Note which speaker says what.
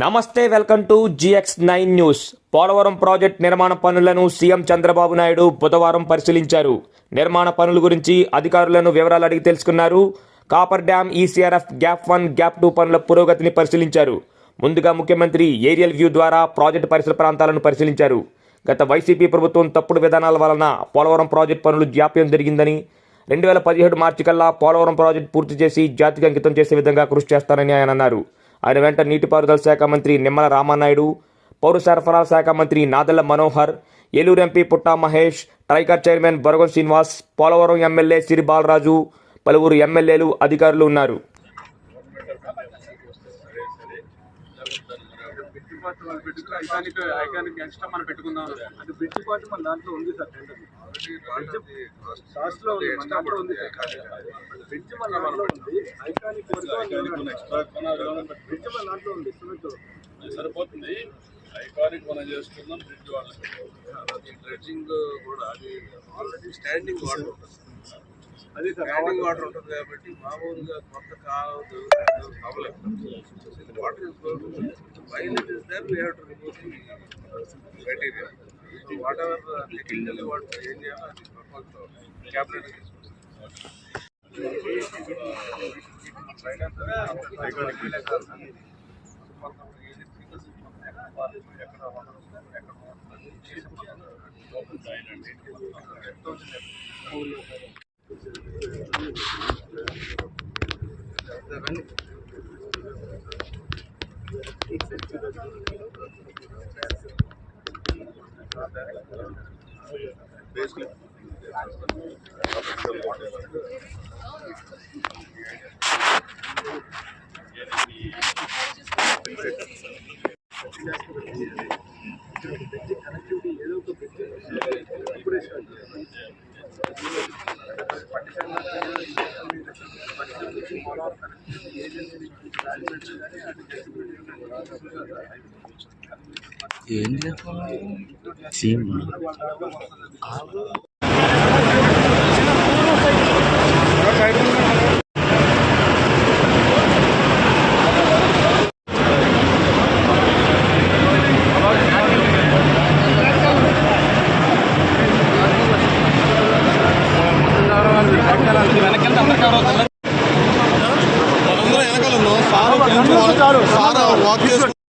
Speaker 1: నమస్తే, welcome to GX9 news. Polavaram project నిర్మాణ పనులను సీఎం చంద్రబాబు నాయుడు బుధవారం పరిశీలించారు. నిర్మాణ పనుల గురించి అధికారులను వివరాలు అడిగి తెలుసుకున్నారు. Copper dam, ECRF gap 1, gap 2 పనుల పురోగతిని పరిశీలించారు. ముందుగా ముఖ్యమంత్రి ఏరియల్ వ్యూ ద్వారా ప్రాజెక్టు పరిసర ప్రాంతాలను పరిశీలించారు. గత వైసీపీ ప్రభుత్వం తప్పుడు విధానాల వలన పోలవరం ప్రాజెక్టు పనులు జాప్యం జరిగిందని, 2017 మార్చి కల్లా పోలవరం ప్రాజెక్టు పూర్తి చేసి జాతికి అంకితం చేసే విధంగా కృషి చేస్తారని ఆయన అన్నారు. ఆయన వెంట నీటిపారుదల శాఖ మంత్రి నిమ్మల రామానాయుడు, పౌర సరఫరాల శాఖ మంత్రి నాదెళ్ల మనోహర్, ఏలూరు ఎంపీ పుట్టా మహేష్, ట్రైకర్ చైర్మన్ బొరగం శ్రీనివాస్, పోలవరం ఎమ్మెల్యే సిరి బాలరాజు, పలువురు ఎమ్మెల్యేలు, అధికారులు ఉన్నారు.
Speaker 2: సరిపోతుంది. ఐకానిక్ మనం చేసుకుందాం. బ్రిడ్జ్ వాళ్ళకి డ్రెడ్జింగ్ కూడా అది ఆల్రెడీ స్టాండింగ్ వాటర్ ఉంటుంది. అది స్టాండింగ్ వాటర్ ఉంటుంది కాబట్టి మామూలుగా కొత్త కావదు అవ్వలేదు. Water while it is there, we have to remove the material. Whatever technically what ఏం చేయాలో అది ప్రపోజల్ క్యాబినెట్ basically వెనకాల సార్ వాక్